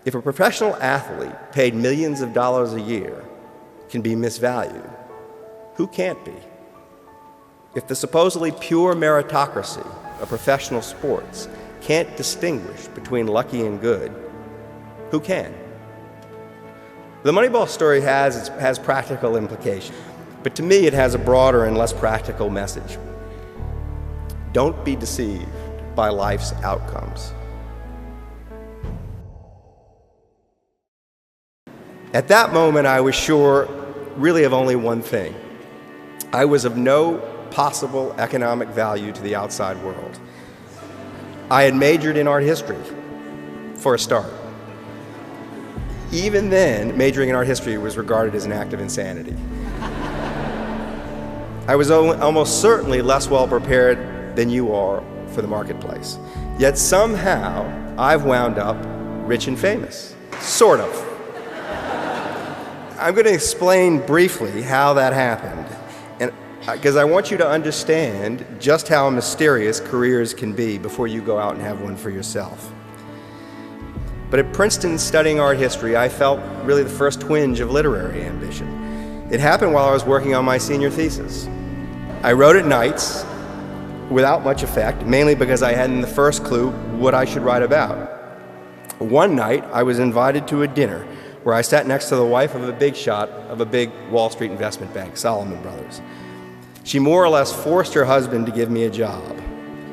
If a professional athlete paid millions of dollars a year can be misvalued, who can't be? If the supposedly pure meritocracy of professional sports can't distinguish between lucky and good, who can? The Moneyball story has practical implications, but to me it has a broader and less practical message. Don't be deceived by life's outcomes. At that moment, I was sure really of only one thing. I was of no possible economic value to the outside world. I had majored in art history, for a start. Even then, majoring in art history was regarded as an act of insanity. I was almost certainly less well prepared than you are for the marketplace. Yet somehow, I've wound up rich and famous. Sort of. I'm going to explain briefly how that happened, and because I want you to understand just how mysterious careers can be before you go out and have one for yourself. But at Princeton, studying art history, I felt really the first twinge of literary ambition. It happened while I was working on my senior thesis. I wrote at nights without much effect, mainly because I hadn't the first clue what I should write about. One night, I was invited to a dinner where I sat next to the wife of a big shot of a big Wall Street investment bank, Salomon Brothers. She more or less forced her husband to give me a job.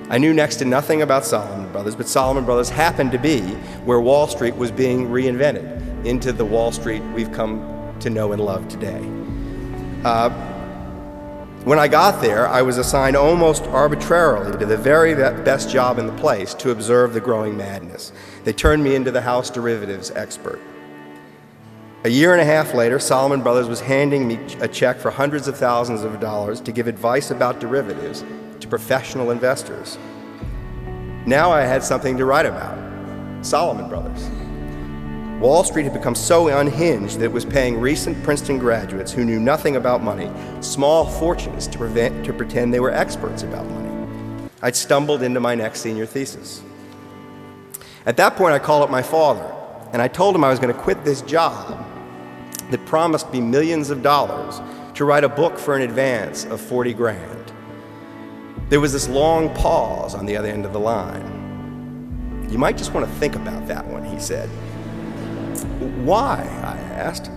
I knew next to nothing about Salomon Brothers, but Salomon Brothers happened to be where Wall Street was being reinvented into the Wall Street we've come to know and love today. When I got there, I was assigned almost arbitrarily to the very best job in the place to observe the growing madness. They turned me into the house derivatives expert. A year and a half later, Salomon Brothers was handing me a check for hundreds of thousands of dollars to give advice about derivatives to professional investors. Now I had something to write about, Salomon Brothers. Wall Street had become so unhinged that it was paying recent Princeton graduates who knew nothing about money small fortunes to pretend they were experts about money. I'd stumbled into my next senior thesis. At that point, I called up my father, and I told him I was going to quit this job that promised me millions of dollars to write a book for an advance of 40 grand. There was this long pause on the other end of the line. You might just want to think about that one, he said. Why? I asked.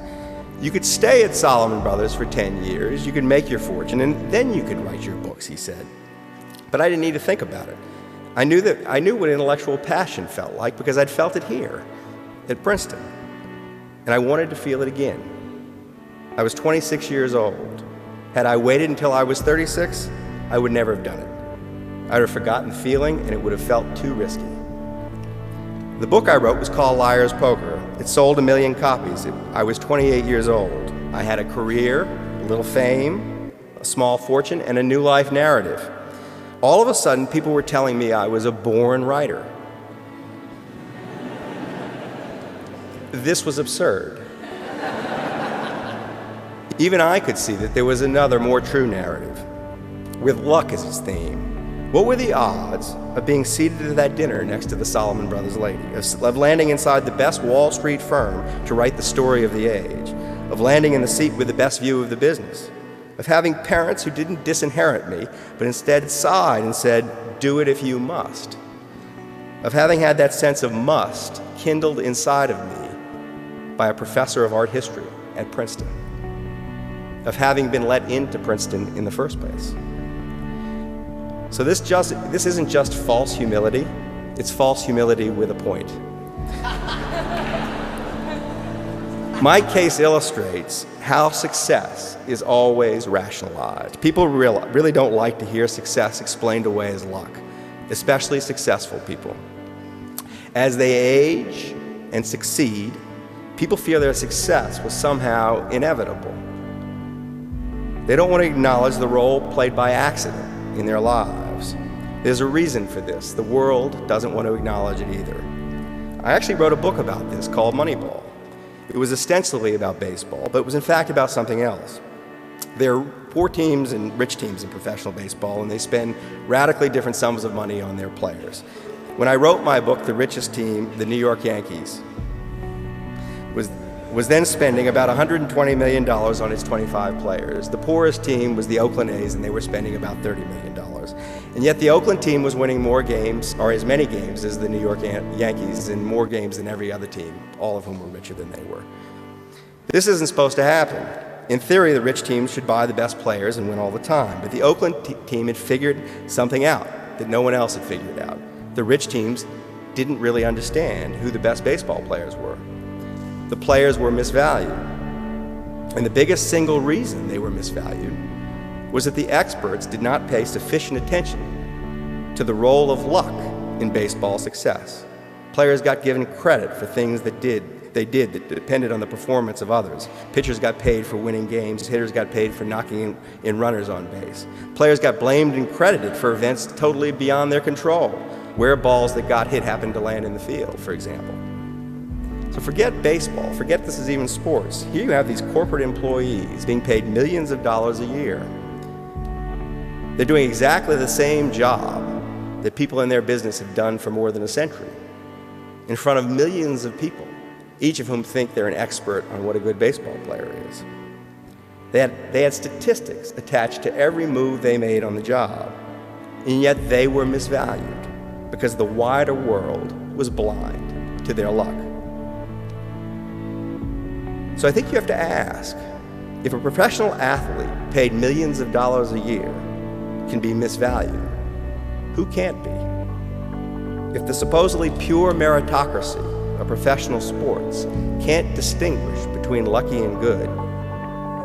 You could stay at Salomon Brothers for 10 years, you could make your fortune, and then you could write your books, he said. But I didn't need to think about it. I knew what intellectual passion felt like because I'd felt it here at Princeton, and I wanted to feel it again. I was 26 years old. Had I waited until I was 36, I would never have done it. I'd have forgotten the feeling, and it would have felt too risky. The book I wrote was called Liar's Poker. It sold 1 million copies. I was 28 years old. I had a career, a little fame, a small fortune, and a new life narrative. All of a sudden, people were telling me I was a born writer. This was absurd. Even I could see that there was another, more true narrative, with luck as its theme. What were the odds of being seated at that dinner next to the Salomon Brothers lady, of landing inside the best Wall Street firm to write the story of the age, of landing in the seat with the best view of the business, of having parents who didn't disinherit me, but instead sighed and said, "Do it if you must," of having had that sense of must kindled inside of me by a professor of art history at Princeton, of having been let into Princeton in the first place. So this isn't just false humility, it's false humility with a point. My case illustrates how success is always rationalized. People really don't like to hear success explained away as luck, especially successful people. As they age and succeed, people feel their success was somehow inevitable. They don't want to acknowledge the role played by accident in their lives. There's a reason for this. The world doesn't want to acknowledge it either. I actually wrote a book about this called Moneyball. It was ostensibly about baseball, but it was in fact about something else. There are poor teams and rich teams in professional baseball, and they spend radically different sums of money on their players. When I wrote my book, the richest team, the New York Yankees, was then spending about $120 million on its 25 players. The poorest team was the Oakland A's, and they were spending about $30 million. And yet the Oakland team was winning more games, or as many games as the New York Yankees, and more games than every other team, all of whom were richer than they were. This isn't supposed to happen. In theory, the rich teams should buy the best players and win all the time. But the Oakland team had figured something out that no one else had figured out. The rich teams didn't really understand who the best baseball players were. The players were misvalued. And the biggest single reason they were misvalued was that the experts did not pay sufficient attention to the role of luck in baseball success. Players got given credit for things they did that depended on the performance of others. Pitchers got paid for winning games. Hitters got paid for knocking in runners on base. Players got blamed and credited for events totally beyond their control, where balls that got hit happened to land in the field, for example. So forget baseball, forget this is even sports. Here you have these corporate employees being paid millions of dollars a year. They're doing exactly the same job that people in their business have done for more than a century, in front of millions of people, each of whom think they're an expert on what a good baseball player is. They had statistics attached to every move they made on the job, and yet they were misvalued because the wider world was blind to their luck. So I think you have to ask, if a professional athlete paid millions of dollars a year can be misvalued, who can't be? If the supposedly pure meritocracy of professional sports can't distinguish between lucky and good,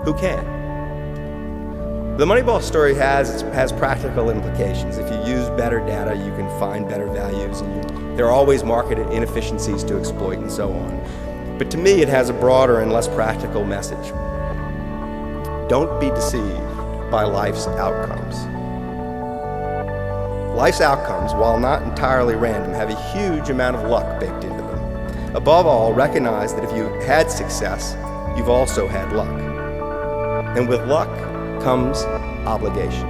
who can? The Moneyball story has practical implications. If you use better data, you can find better values, and there are always market inefficiencies to exploit and so on. But to me, it has a broader and less practical message. Don't be deceived by life's outcomes. Life's outcomes, while not entirely random, have a huge amount of luck baked into them. Above all, recognize that if you had success, you've also had luck. And with luck comes obligation.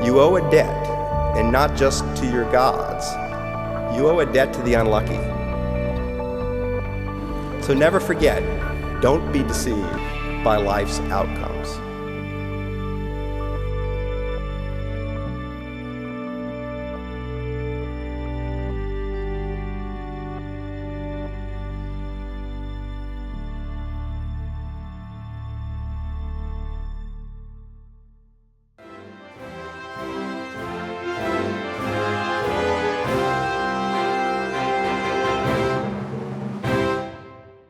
You owe a debt, and not just to your gods. You owe a debt to the unlucky. So never forget, don't be deceived by life's outcomes.